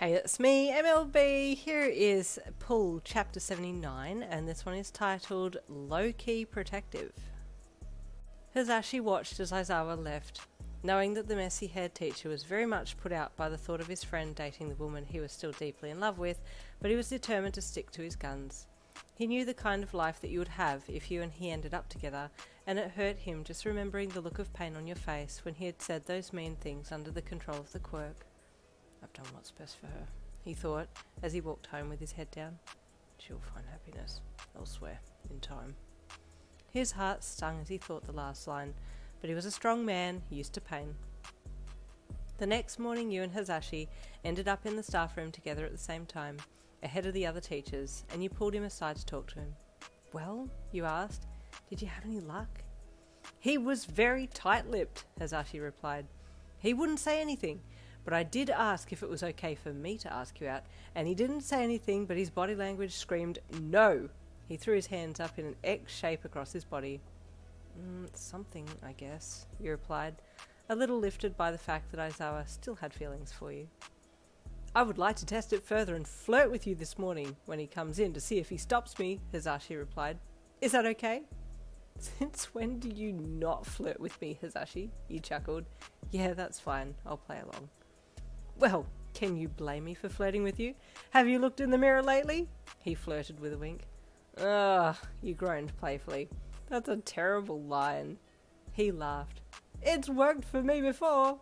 Hey, it's me, MLB. Here is Pull Chapter 79, and this one is titled Low-Key Protective. Hezashi watched as Aizawa left, knowing that the messy-haired teacher was very much put out by the thought of his friend dating the woman he was still deeply in love with, but he was determined to stick to his guns. He knew the kind of life that you would have if you and he ended up together, and it hurt him just remembering the look of pain on your face when he had said those mean things under the control of the quirk. I've done what's best for her, he thought, as he walked home with his head down. She'll find happiness elsewhere, in time. His heart stung as he thought the last line, but he was a strong man, used to pain. The next morning you and Hezashi ended up in the staff room together at the same time, ahead of the other teachers, and you pulled him aside to talk to him. Well, you asked, did you have any luck? He was very tight-lipped, Hezashi replied. He wouldn't say anything. But I did ask if it was okay for me to ask you out, and he didn't say anything, but his body language screamed, no! He threw his hands up in an X shape across his body. Something, I guess, you replied, a little lifted by the fact that Aizawa still had feelings for you. I would like to test it further and flirt with you this morning when he comes in to see if he stops me, Hezashi replied. Is that okay? Since when do you not flirt with me, Hezashi? You chuckled. Yeah, that's fine. I'll play along. Well, can you blame me for flirting with you? Have you looked in the mirror lately? He flirted with a wink. You groaned playfully. That's a terrible line. He laughed. It's worked for me before.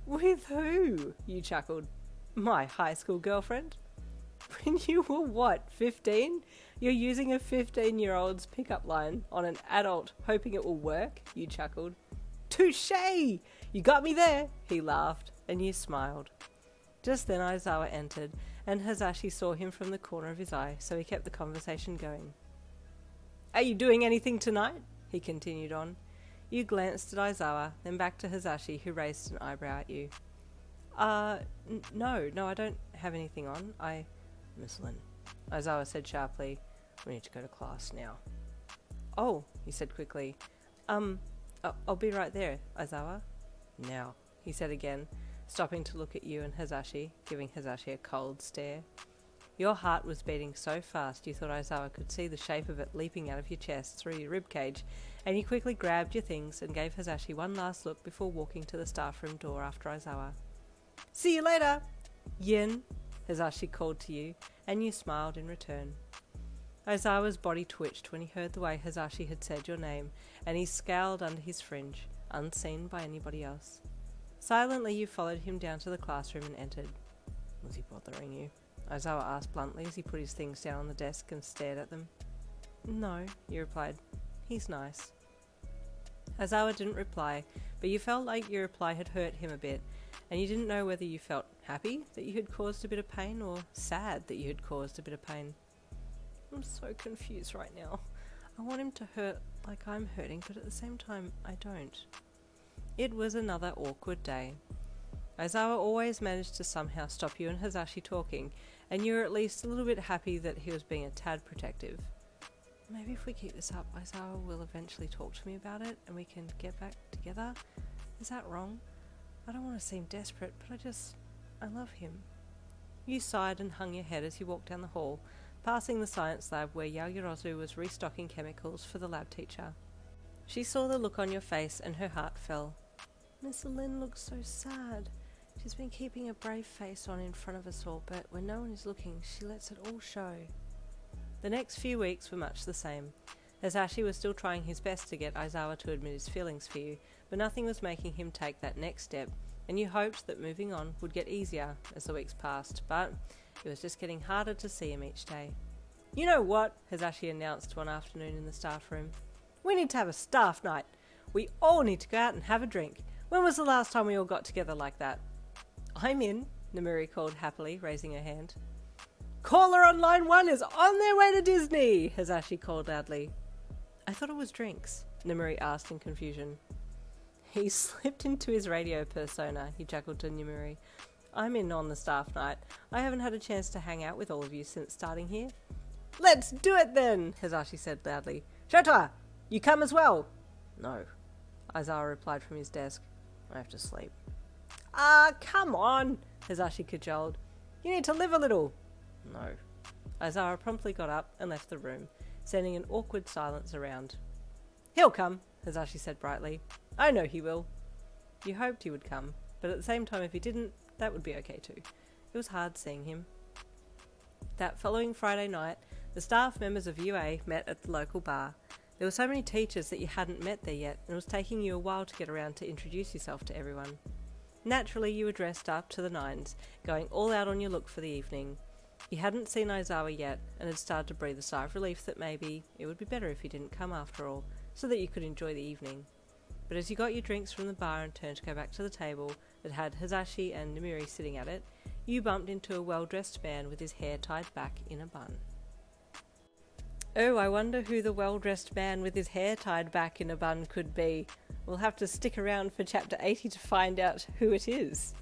With who? You chuckled. My high school girlfriend. When you were what, 15? You're using a 15-year-old's pickup line on an adult, hoping it will work? You chuckled. Touché! You got me there, he laughed, and you smiled. Just then Aizawa entered, and Hezashi saw him from the corner of his eye, so he kept the conversation going. Are you doing anything tonight? He continued on. You glanced at Aizawa, then back to Hezashi, who raised an eyebrow at you. No, I don't have anything on. Miss Lin, Aizawa said sharply. We need to go to class now. Oh, he said quickly. I'll be right there, Aizawa. Now, he said again, stopping to look at you and Hezashi, giving Hezashi a cold stare. Your heart was beating so fast you thought Aizawa could see the shape of it leaping out of your chest through your ribcage, and you quickly grabbed your things and gave Hezashi one last look before walking to the staff room door after Aizawa. See you later, Yin, Hezashi called to you, and you smiled in return. Aizawa's body twitched when he heard the way Hezashi had said your name, and he scowled under his fringe, unseen by anybody else. Silently you followed him down to the classroom and entered. Was he bothering you? Aizawa asked bluntly as he put his things down on the desk and stared at them. No, you replied. He's nice. Aizawa didn't reply, but you felt like your reply had hurt him a bit, and you didn't know whether you felt happy that you had caused a bit of pain or sad that you had caused a bit of pain. I'm so confused right now. I want him to hurt like I'm hurting, but at the same time, I don't. It was another awkward day. Aizawa always managed to somehow stop you and Hezashi talking, and you were at least a little bit happy that he was being a tad protective. Maybe if we keep this up, Aizawa will eventually talk to me about it, and we can get back together. Is that wrong? I don't want to seem desperate, but I love him. You sighed and hung your head as you walked down the hall, passing the science lab where Yaoyorozu was restocking chemicals for the lab teacher. She saw the look on your face and her heart fell. Miss Lin looks so sad. She's been keeping a brave face on in front of us all, but when no one is looking, she lets it all show. The next few weeks were much the same. Hezashi was still trying his best to get Aizawa to admit his feelings for you, but nothing was making him take that next step, and you hoped that moving on would get easier as the weeks passed, but it was just getting harder to see him each day. You know what? Hezashi announced one afternoon in the staff room. We need to have a staff night. We all need to go out and have a drink. When was the last time we all got together like that? I'm in, Namuri called happily, raising her hand. Caller on line 1 is on their way to Disney, Hezashi called loudly. I thought it was drinks, Namuri asked in confusion. He slipped into his radio persona, he chuckled to Namuri. I'm in on the staff night. I haven't had a chance to hang out with all of you since starting here. Let's do it then, Hezashi said loudly. Shota, you come as well? No, Aizawa replied from his desk. I have to sleep. Come on, Hezashi cajoled. You need to live a little. No. Aizawa promptly got up and left the room, sending an awkward silence around. He'll come, Hezashi said brightly. I know he will. You hoped he would come, but at the same time if he didn't, that would be okay too. It was hard seeing him. That following Friday night, the staff members of UA met at the local bar. There were so many teachers that you hadn't met there yet, and it was taking you a while to get around to introduce yourself to everyone. Naturally, you were dressed up to the nines, going all out on your look for the evening. You hadn't seen Aizawa yet, and had started to breathe a sigh of relief that maybe it would be better if he didn't come after all, so that you could enjoy the evening. But as you got your drinks from the bar and turned to go back to the table that had Hezashi and Namiri sitting at it, you bumped into a well-dressed man with his hair tied back in a bun. Oh, I wonder who the well-dressed man with his hair tied back in a bun could be. We'll have to stick around for chapter 80 to find out who it is.